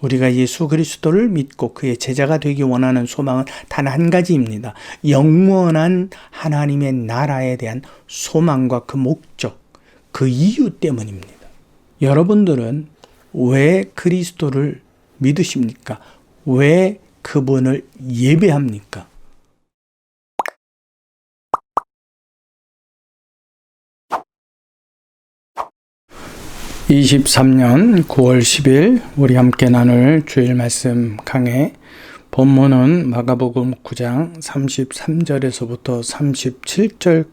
우리가 예수 그리스도를 믿고 그의 제자가 되기 원하는 소망은 단 한 가지입니다. 영원한 하나님의 나라에 대한 소망과 그 목적, 그 이유 때문입니다. 여러분들은 왜 그리스도를 믿으십니까? 왜 그분을 예배합니까? (2023년 9월 10일) 우리 함께 나눌 주일 말씀 강해. 본문은 마가복음 9장 33절에서부터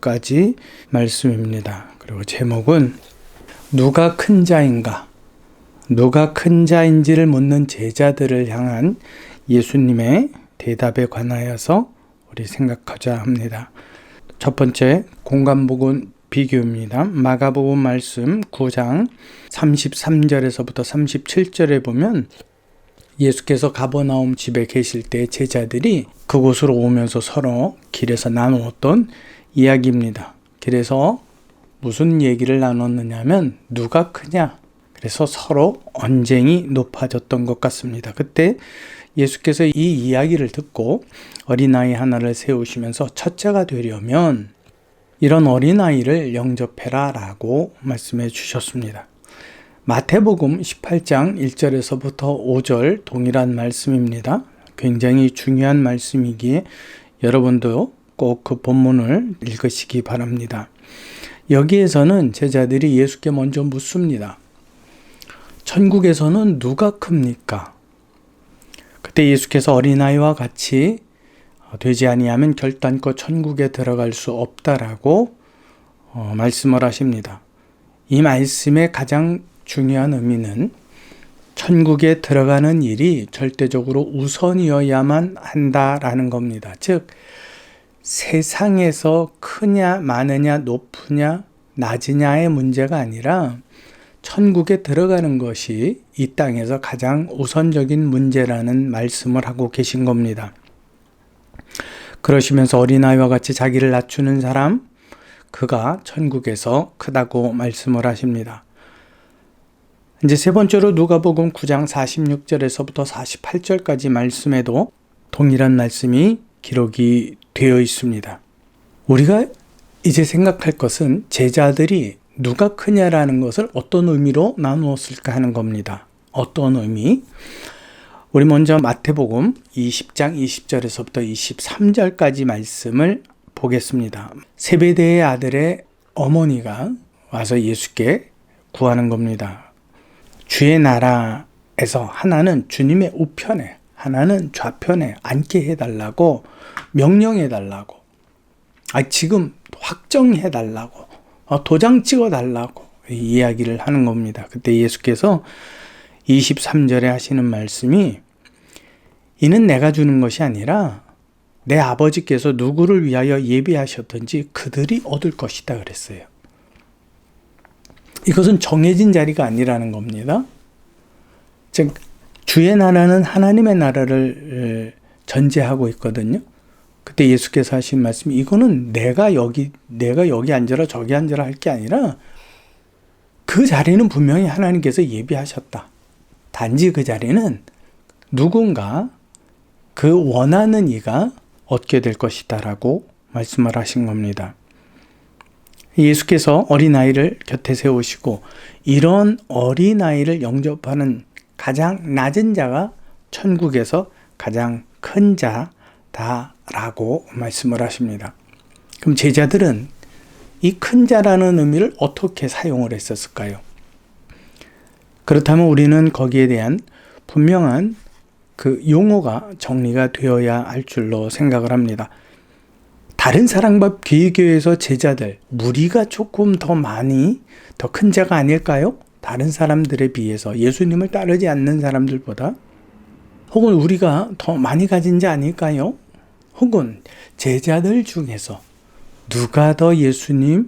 37절까지 말씀입니다. 그리고 제목은 누가 큰 자인가? 누가 큰 자인지를 묻는 제자들을 향한 예수님의 대답에 관하여서 우리 생각하자 합니다. 첫 번째 공간복음 비교입니다. 마가복음 말씀 9장 33절에서부터 37절에 보면 예수께서 가버나움 집에 계실 때 제자들이 그곳으로 오면서 서로 길에서 나누었던 이야기입니다. 그래서 무슨 얘기를 나눴느냐면 누가 크냐? 그래서 서로 언쟁이 높아졌던 것 같습니다. 그때 예수께서 이 이야기를 듣고 어린아이 하나를 세우시면서 첫째가 되려면 이런 어린아이를 영접해라 라고 말씀해 주셨습니다. 마태복음 18장 1절에서부터 5절 동일한 말씀입니다. 굉장히 중요한 말씀이기에 여러분도 꼭 그 본문을 읽으시기 바랍니다. 여기에서는 제자들이 예수께 먼저 묻습니다. 천국에서는 누가 큽니까? 그때 예수께서 어린아이와 같이 되지 아니하면 결단코 천국에 들어갈 수 없다라고 말씀을 하십니다. 이 말씀의 가장 중요한 의미는 천국에 들어가는 일이 절대적으로 우선이어야만 한다라는 겁니다. 즉 세상에서 크냐 많으냐 높으냐 낮으냐의 문제가 아니라 천국에 들어가는 것이 이 땅에서 가장 우선적인 문제라는 말씀을 하고 계신 겁니다. 그러시면서 어린아이와 같이 자기를 낮추는 사람, 그가 천국에서 크다고 말씀을 하십니다. 이제 세 번째로 누가복음 9장 46절에서부터 48절까지 말씀에도 동일한 말씀이 기록이 되어 있습니다. 우리가 이제 생각할 것은 제자들이 누가 크냐라는 것을 어떤 의미로 나누었을까 하는 겁니다. 어떤 의미? 우리 먼저 마태복음 20장 20절에서부터 23절까지 말씀을 보겠습니다. 세베대의 아들의 어머니가 와서 예수께 구하는 겁니다. 주의 나라에서 하나는 주님의 우편에, 하나는 좌편에 앉게 해달라고 명령해달라고, 지금 확정해달라고, 도장 찍어달라고 이야기를 하는 겁니다. 그때 예수께서 23절에 하시는 말씀이 이는 내가 주는 것이 아니라 내 아버지께서 누구를 위하여 예비하셨든지 그들이 얻을 것이다 그랬어요. 이것은 정해진 자리가 아니라는 겁니다. 즉 주의 나라는 하나님의 나라를 전제하고 있거든요. 그때 예수께서 하신 말씀이 이거는 내가 여기 앉아라 저기 앉아라 할 게 아니라 그 자리는 분명히 하나님께서 예비하셨다. 단지 그 자리는 누군가 그 원하는 이가 얻게 될 것이다 라고 말씀을 하신 겁니다. 예수께서 어린아이를 곁에 세우시고 이런 어린아이를 영접하는 가장 낮은 자가 천국에서 가장 큰 자다라고 말씀을 하십니다. 그럼 제자들은 이 큰 자라는 의미를 어떻게 사용을 했었을까요? 그렇다면 우리는 거기에 대한 분명한 그 용어가 정리가 되어야 할 줄로 생각을 합니다. 다른 사랑과 비교해서 제자들, 무리가 조금 더 많이 더 큰 자가 아닐까요? 다른 사람들에 비해서 예수님을 따르지 않는 사람들보다 혹은 우리가 더 많이 가진 자 아닐까요? 혹은 제자들 중에서 누가 더 예수님의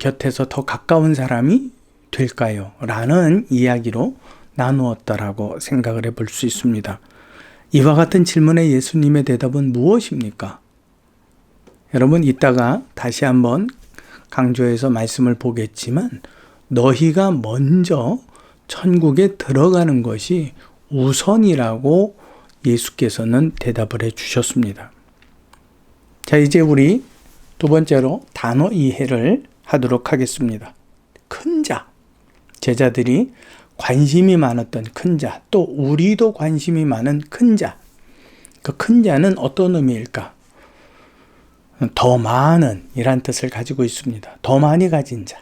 곁에서 더 가까운 사람이 될까요? 라는 이야기로 나누었다라고 생각을 해볼 수 있습니다. 이와 같은 질문에 예수님의 대답은 무엇입니까? 여러분 이따가 다시 한번 강조해서 말씀을 보겠지만 너희가 먼저 천국에 들어가는 것이 우선이라고 예수께서는 대답을 해 주셨습니다. 자, 이제 우리 두 번째로 단어 이해를 하도록 하겠습니다. 큰 자, 제자들이 관심이 많았던 큰 자, 또 우리도 관심이 많은 큰 자. 그 큰 자는 어떤 의미일까? 더 많은 이란 뜻을 가지고 있습니다. 더 많이 가진 자.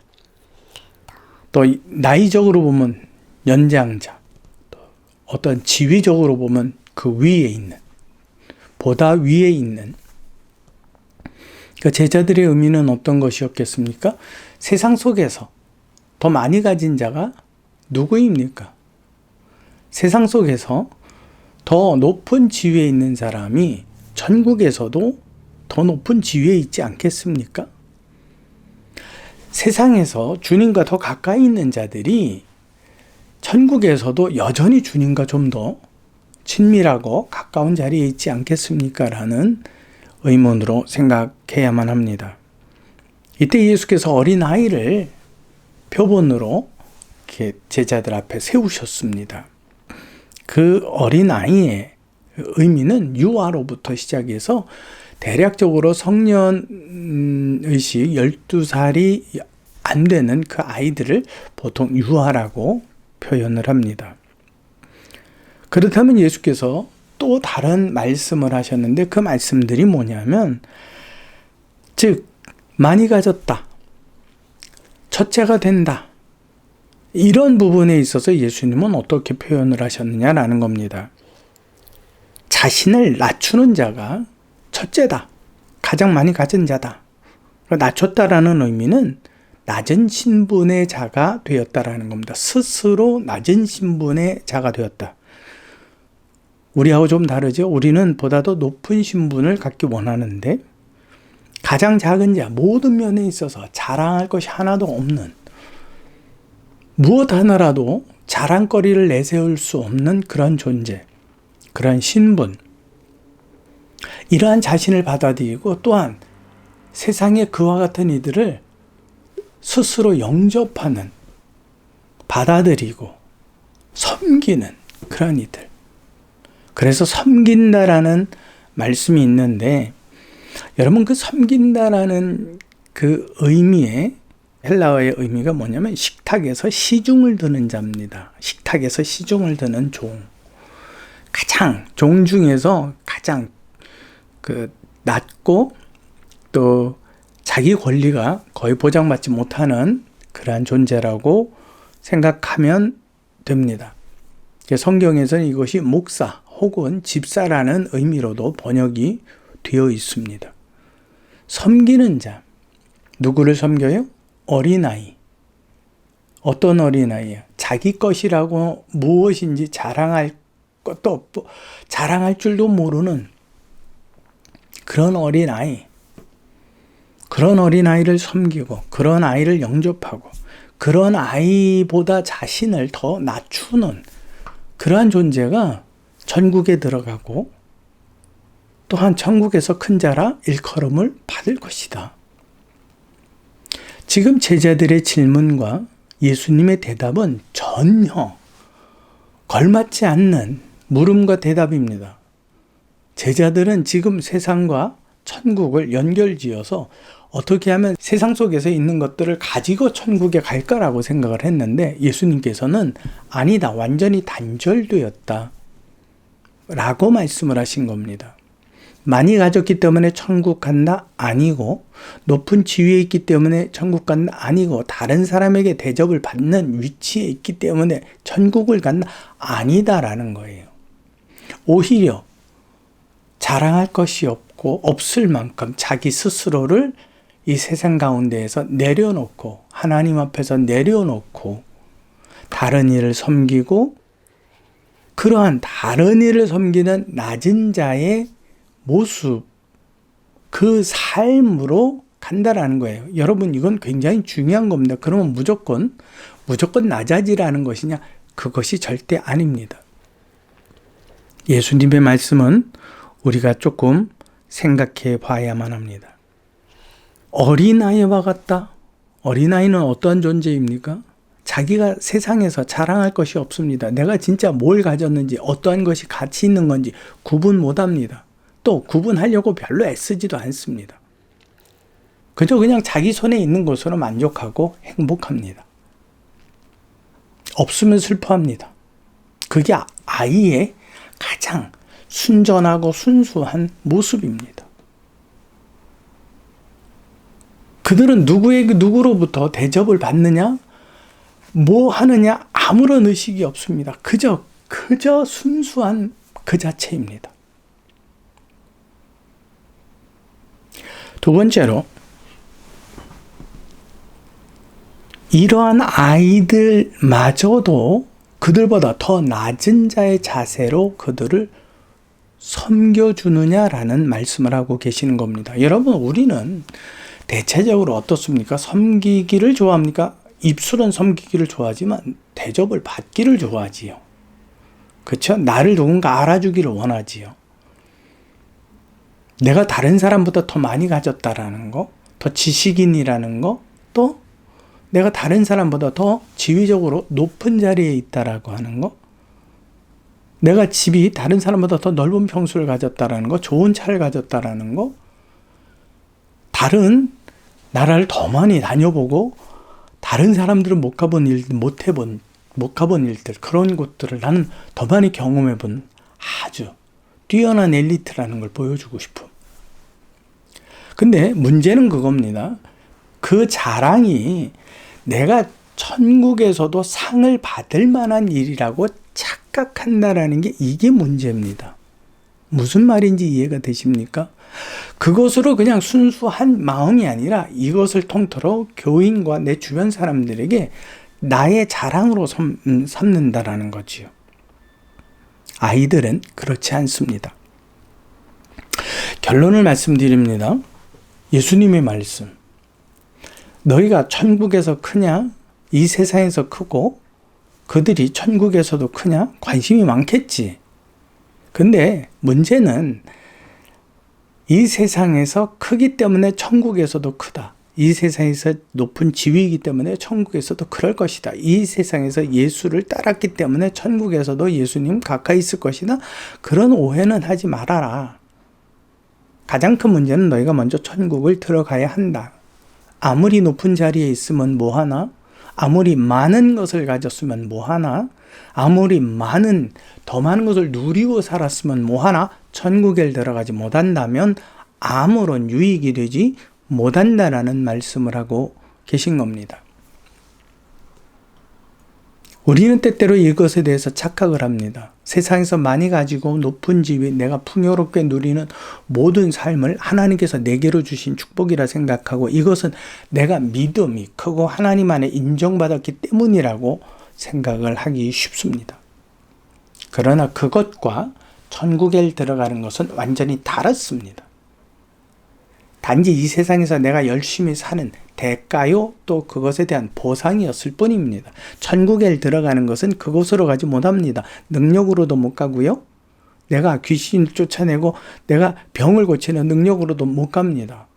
또 나이적으로 보면 연장자. 또 어떤 지위적으로 보면 그 위에 있는, 보다 위에 있는. 그 제자들의 의미는 어떤 것이었겠습니까? 세상 속에서 더 많이 가진 자가 누구입니까? 세상 속에서 더 높은 지위에 있는 사람이 천국에서도 더 높은 지위에 있지 않겠습니까? 세상에서 주님과 더 가까이 있는 자들이 천국에서도 여전히 주님과 좀 더 친밀하고 가까운 자리에 있지 않겠습니까? 라는 의문으로 생각해야만 합니다. 이때 예수께서 어린아이를 표본으로 이렇게 제자들 앞에 세우셨습니다. 그 어린아이의 의미는 유아로부터 시작해서 대략적으로 성년의식 12살이 안 되는 그 아이들을 보통 유아라고 표현을 합니다. 그렇다면 예수께서 또 다른 말씀을 하셨는데 그 말씀들이 뭐냐면, 즉 많이 가졌다, 첫째가 된다, 이런 부분에 있어서 예수님은 어떻게 표현을 하셨느냐라는 겁니다. 자신을 낮추는 자가 첫째다, 가장 많이 가진 자다. 낮췄다라는 의미는 낮은 신분의 자가 되었다라는 겁니다. 스스로 낮은 신분의 자가 되었다. 우리하고 좀 다르죠? 우리는 보다 더 높은 신분을 갖기 원하는데, 가장 작은 자, 모든 면에 있어서 자랑할 것이 하나도 없는, 무엇 하나라도 자랑거리를 내세울 수 없는 그런 존재, 그런 신분, 이러한 자신을 받아들이고 또한 세상의 그와 같은 이들을 스스로 영접하는, 받아들이고 섬기는 그런 이들. 그래서 섬긴다라는 말씀이 있는데, 여러분 그 섬긴다라는 그 의미의 헬라어의 의미가 뭐냐면 식탁에서 시중을 드는 자입니다. 식탁에서 시중을 드는 종. 가장 종 중에서 가장 그 낮고 또 자기 권리가 거의 보장받지 못하는 그러한 존재라고 생각하면 됩니다. 성경에서는 이것이 목사 혹은 집사라는 의미로도 번역이 되어 있습니다. 섬기는 자. 누구를 섬겨요? 어린아이. 어떤 어린아이야? 자기 것이라고 무엇인지 자랑할 것도 없고 자랑할 줄도 모르는 그런 어린아이. 그런 어린아이를 섬기고 그런 아이를 영접하고 그런 아이보다 자신을 더 낮추는 그러한 존재가 천국에 들어가고 또한 천국에서 큰 자라 일컬음을 받을 것이다. 지금 제자들의 질문과 예수님의 대답은 전혀 걸맞지 않는 물음과 대답입니다. 제자들은 지금 세상과 천국을 연결지어서 어떻게 하면 세상 속에서 있는 것들을 가지고 천국에 갈까라고 생각을 했는데, 예수님께서는 아니다, 완전히 단절되었다 라고 말씀을 하신 겁니다. 많이 가졌기 때문에 천국 간다? 아니고, 높은 지위에 있기 때문에 천국 간다? 아니고, 다른 사람에게 대접을 받는 위치에 있기 때문에 천국을 간다? 아니다라는 거예요. 오히려 자랑할 것이 없고 없을 만큼 자기 스스로를 이 세상 가운데에서 내려놓고, 하나님 앞에서 내려놓고 다른 이를 섬기고, 그러한 다른 이를 섬기는 낮은 자의 모습, 그 삶으로 간다라는 거예요. 여러분, 이건 굉장히 중요한 겁니다. 그러면 무조건 낮아지라는 것이냐? 그것이 절대 아닙니다. 예수님의 말씀은 우리가 조금 생각해 봐야만 합니다. 어린아이와 같다? 어린아이는 어떠한 존재입니까? 자기가 세상에서 자랑할 것이 없습니다. 내가 진짜 뭘 가졌는지 어떠한 것이 가치 있는 건지 구분 못합니다. 또 구분하려고 별로 애쓰지도 않습니다. 그저 그냥 자기 손에 있는 것으로 만족하고 행복합니다. 없으면 슬퍼합니다. 그게 아이의 가장 순전하고 순수한 모습입니다. 그들은 누구로부터 대접을 받느냐? 뭐 하느냐? 아무런 의식이 없습니다. 그저 순수한 그 자체입니다. 두 번째로, 이러한 아이들마저도 그들보다 더 낮은 자의 자세로 그들을 섬겨주느냐라는 말씀을 하고 계시는 겁니다. 여러분, 우리는 대체적으로 어떻습니까? 섬기기를 좋아합니까? 입술은 섬기기를 좋아하지만 대접을 받기를 좋아하지요. 그렇죠? 나를 누군가 알아주기를 원하지요. 내가 다른 사람보다 더 많이 가졌다라는 거, 더 지식인이라는 거, 또 내가 다른 사람보다 더 지위적으로 높은 자리에 있다라고 하는 거, 내가 집이 다른 사람보다 더 넓은 평수를 가졌다라는 거, 좋은 차를 가졌다라는 거, 다른 나라를 더 많이 다녀보고 다른 사람들은 못 가본 일들, 그런 곳들을 나는 더 많이 경험해본 아주 뛰어난 엘리트라는 걸 보여주고 싶어. 근데 문제는 그겁니다. 그 자랑이 내가 천국에서도 상을 받을 만한 일이라고 착각한다라는 게 이게 문제입니다. 무슨 말인지 이해가 되십니까? 그것으로 그냥 순수한 마음이 아니라 이것을 통틀어 교인과 내 주변 사람들에게 나의 자랑으로 삼는다라는 거지요. 아이들은 그렇지 않습니다. 결론을 말씀드립니다. 예수님의 말씀. 너희가 천국에서 크냐? 이 세상에서 크고 그들이 천국에서도 크냐? 관심이 많겠지. 근데 문제는 이 세상에서 크기 때문에 천국에서도 크다. 이 세상에서 높은 지위이기 때문에 천국에서도 그럴 것이다. 이 세상에서 예수를 따랐기 때문에 천국에서도 예수님 가까이 있을 것이다. 그런 오해는 하지 말아라. 가장 큰 문제는 너희가 먼저 천국을 들어가야 한다. 아무리 높은 자리에 있으면 뭐하나? 아무리 많은 것을 가졌으면 뭐하나? 아무리 더 많은 것을 누리고 살았으면 뭐하나? 천국에 들어가지 못한다면 아무런 유익이 되지 못한다라는 말씀을 하고 계신 겁니다. 우리는 때때로 이것에 대해서 착각을 합니다. 세상에서 많이 가지고 높은 지위, 내가 풍요롭게 누리는 모든 삶을 하나님께서 내게로 주신 축복이라 생각하고 이것은 내가 믿음이 크고 하나님 안에 인정받았기 때문이라고 생각을 하기 쉽습니다. 그러나 그것과 천국에 들어가는 것은 완전히 다릅니다. 단지 이 세상에서 내가 열심히 사는 대가요, 또 그것에 대한 보상이었을 뿐입니다. 천국에 들어가는 것은 그곳으로 가지 못합니다. 능력으로도 못 가고요. 내가 귀신을 쫓아내고 내가 병을 고치는 능력으로도 못 갑니다.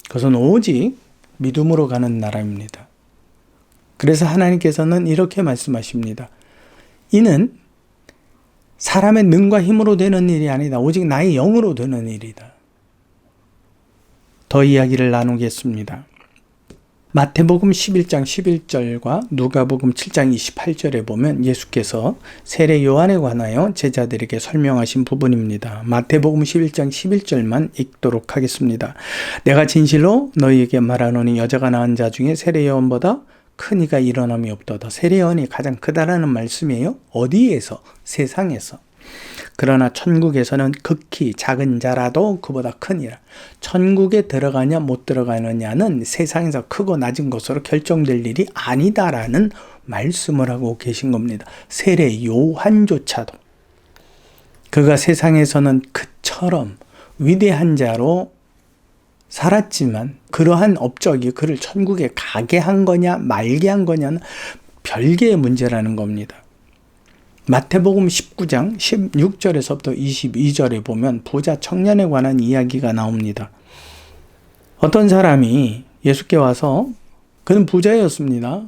그것은 오직 믿음으로 가는 나라입니다. 그래서 하나님께서는 이렇게 말씀하십니다. 이는 사람의 능과 힘으로 되는 일이 아니다. 오직 나의 영으로 되는 일이다. 더 이야기를 나누겠습니다. 마태복음 11장 11절과 누가복음 7장 28절에 보면 예수께서 세례 요한에 관하여 제자들에게 설명하신 부분입니다. 마태복음 11장 11절만 읽도록 하겠습니다. 내가 진실로 너희에게 말하노니 여자가 낳은 자 중에 세례 요한보다 큰 이가 일어남이 없도다. 세례 요한이 가장 크다라는 말씀이에요. 어디에서? 세상에서. 그러나 천국에서는 극히 작은 자라도 그보다 크니라. 천국에 들어가냐 못 들어가느냐는 세상에서 크고 낮은 것으로 결정될 일이 아니다라는 말씀을 하고 계신 겁니다. 세례 요한조차도 그가 세상에서는 그처럼 위대한 자로 살았지만 그러한 업적이 그를 천국에 가게 한 거냐 말게 한 거냐는 별개의 문제라는 겁니다. 마태복음 19장 16절에서부터 22절에 보면 부자 청년에 관한 이야기가 나옵니다. 어떤 사람이 예수께 와서 그는 부자였습니다.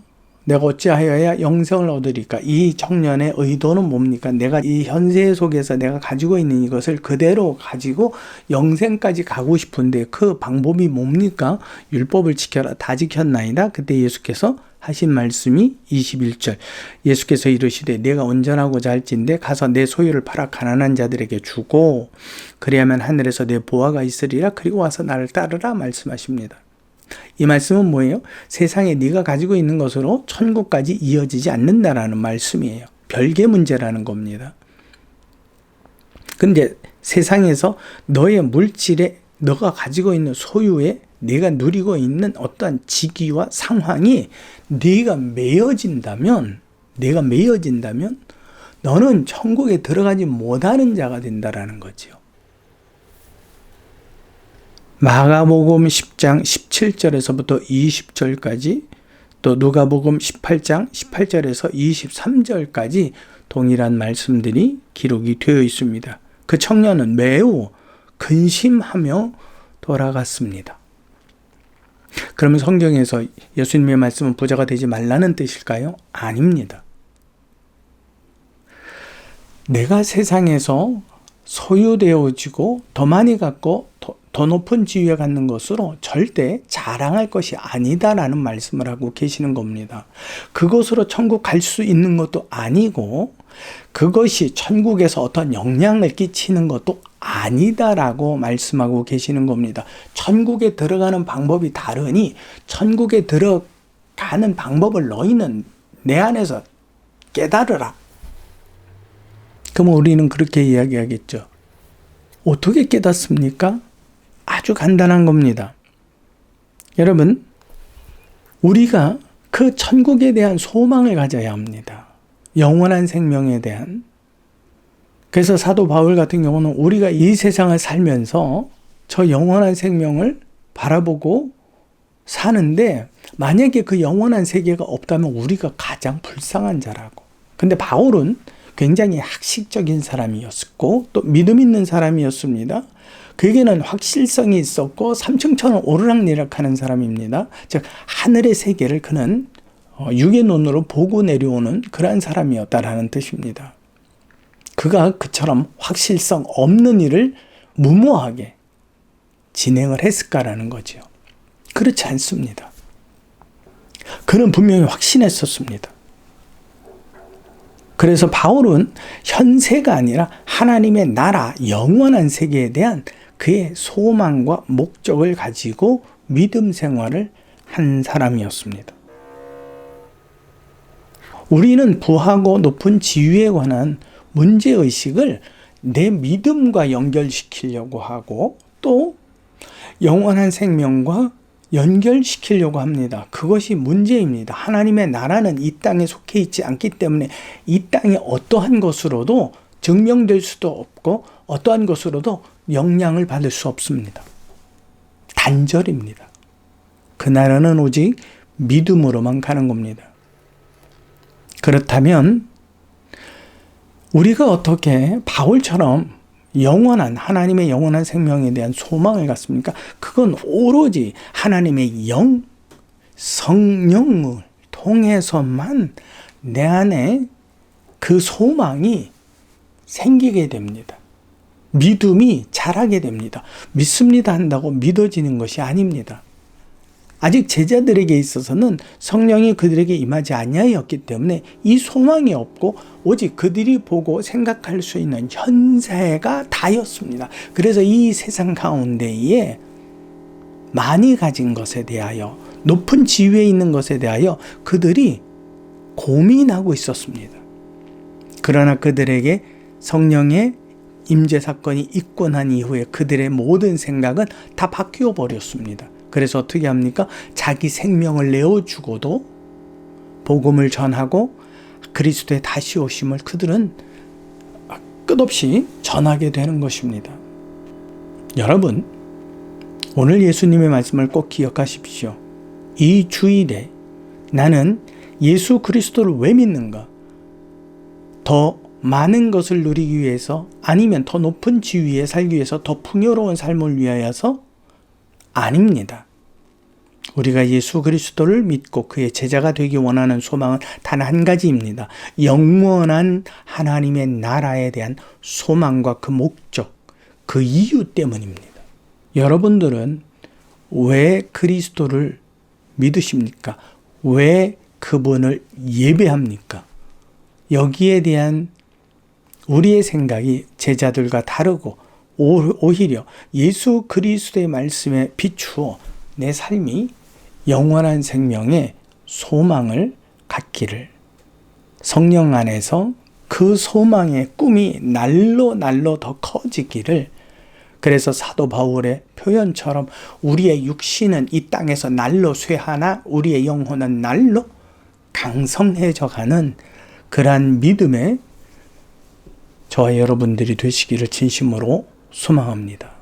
내가 어찌하여야 영생을 얻으리까? 이 청년의 의도는 뭡니까? 내가 이 현세 속에서 내가 가지고 있는 이것을 그대로 가지고 영생까지 가고 싶은데 그 방법이 뭡니까? 율법을 지켜라. 다 지켰나이다. 그때 예수께서 하신 말씀이 21절. 예수께서 이르시되 내가 온전하고자 할진대 가서 내 소유를 팔아 가난한 자들에게 주고 그리하면 하늘에서 내 보화가 있으리라. 그리고 와서 나를 따르라 말씀하십니다. 이 말씀은 뭐예요? 세상에 네가 가지고 있는 것으로 천국까지 이어지지 않는다라는 말씀이에요. 별개 문제라는 겁니다. 근데 세상에서 너의 물질에 너가 가지고 있는 소유에 네가 누리고 있는 어떠한 직위와 상황이 네가 매여진다면 너는 천국에 들어가지 못하는 자가 된다라는 거죠. 마가복음 10장 17절에서부터 20절까지 또 누가복음 18장 18절에서 23절까지 동일한 말씀들이 기록이 되어 있습니다. 그 청년은 매우 근심하며 돌아갔습니다. 그러면 성경에서 예수님의 말씀은 부자가 되지 말라는 뜻일까요? 아닙니다. 내가 세상에서 소유되어지고 더 많이 갖고 더 높은 지위에 갖는 것으로 절대 자랑할 것이 아니다라는 말씀을 하고 계시는 겁니다. 그것으로 천국 갈 수 있는 것도 아니고 그것이 천국에서 어떤 영향을 끼치는 것도 아니다라고 말씀하고 계시는 겁니다. 천국에 들어가는 방법이 다르니 천국에 들어가는 방법을 너희는 내 안에서 깨달으라. 그럼 우리는 그렇게 이야기하겠죠. 어떻게 깨닫습니까? 아주 간단한 겁니다. 여러분, 우리가 그 천국에 대한 소망을 가져야 합니다. 영원한 생명에 대한. 그래서 사도 바울 같은 경우는 우리가 이 세상을 살면서 저 영원한 생명을 바라보고 사는데 만약에 그 영원한 세계가 없다면 우리가 가장 불쌍한 자라고. 근데 바울은 굉장히 학식적인 사람이었고 또 믿음 있는 사람이었습니다. 그에게는 확실성이 있었고 삼층천을 오르락내리락하는 사람입니다. 즉 하늘의 세계를 그는 육의 눈으로 보고 내려오는 그러한 사람이었다라는 뜻입니다. 그가 그처럼 확실성 없는 일을 무모하게 진행을 했을까라는 거죠. 그렇지 않습니다. 그는 분명히 확신했었습니다. 그래서 바울은 현세가 아니라 하나님의 나라, 영원한 세계에 대한 그의 소망과 목적을 가지고 믿음 생활을 한 사람이었습니다. 우리는 부하고 높은 지위에 관한 문제의식을 내 믿음과 연결시키려고 하고 또 영원한 생명과 연결시키려고 합니다. 그것이 문제입니다. 하나님의 나라는 이 땅에 속해 있지 않기 때문에 이 땅의 어떠한 것으로도 증명될 수도 없고 어떠한 것으로도 영향을 받을 수 없습니다. 단절입니다. 그 나라는 오직 믿음으로만 가는 겁니다. 그렇다면 우리가 어떻게 바울처럼 영원한 하나님의 영원한 생명에 대한 소망을 갖습니까? 그건 오로지 하나님의 영, 성령을 통해서만 내 안에 그 소망이 생기게 됩니다. 믿음이 자라게 됩니다. 믿습니다 한다고 믿어지는 것이 아닙니다. 아직 제자들에게 있어서는 성령이 그들에게 임하지 아니하였기 때문에 이 소망이 없고 오직 그들이 보고 생각할 수 있는 현세가 다였습니다. 그래서 이 세상 가운데에 많이 가진 것에 대하여 높은 지위에 있는 것에 대하여 그들이 고민하고 있었습니다. 그러나 그들에게 성령의 임재 사건이 있고 난 이후에 그들의 모든 생각은 다 바뀌어 버렸습니다. 그래서 어떻게 합니까? 자기 생명을 내어주고도 복음을 전하고 그리스도의 다시 오심을 그들은 끝없이 전하게 되는 것입니다. 여러분, 오늘 예수님의 말씀을 꼭 기억하십시오. 이 주일에 나는 예수 그리스도를 왜 믿는가? 더 많은 것을 누리기 위해서 아니면 더 높은 지위에 살기 위해서 더 풍요로운 삶을 위하여서 아닙니다. 우리가 예수 그리스도를 믿고 그의 제자가 되기 원하는 소망은 단 한 가지입니다. 영원한 하나님의 나라에 대한 소망과 그 목적, 그 이유 때문입니다. 여러분들은 왜 그리스도를 믿으십니까? 왜 그분을 예배합니까? 여기에 대한 우리의 생각이 제자들과 다르고 오히려 예수 그리스도의 말씀에 비추어 내 삶이 영원한 생명의 소망을 갖기를, 성령 안에서 그 소망의 꿈이 날로 더 커지기를, 그래서 사도 바울의 표현처럼 우리의 육신은 이 땅에서 날로 쇠하나 우리의 영혼은 날로 강성해져 가는 그러한 믿음의 저와 여러분들이 되시기를 진심으로 소망합니다.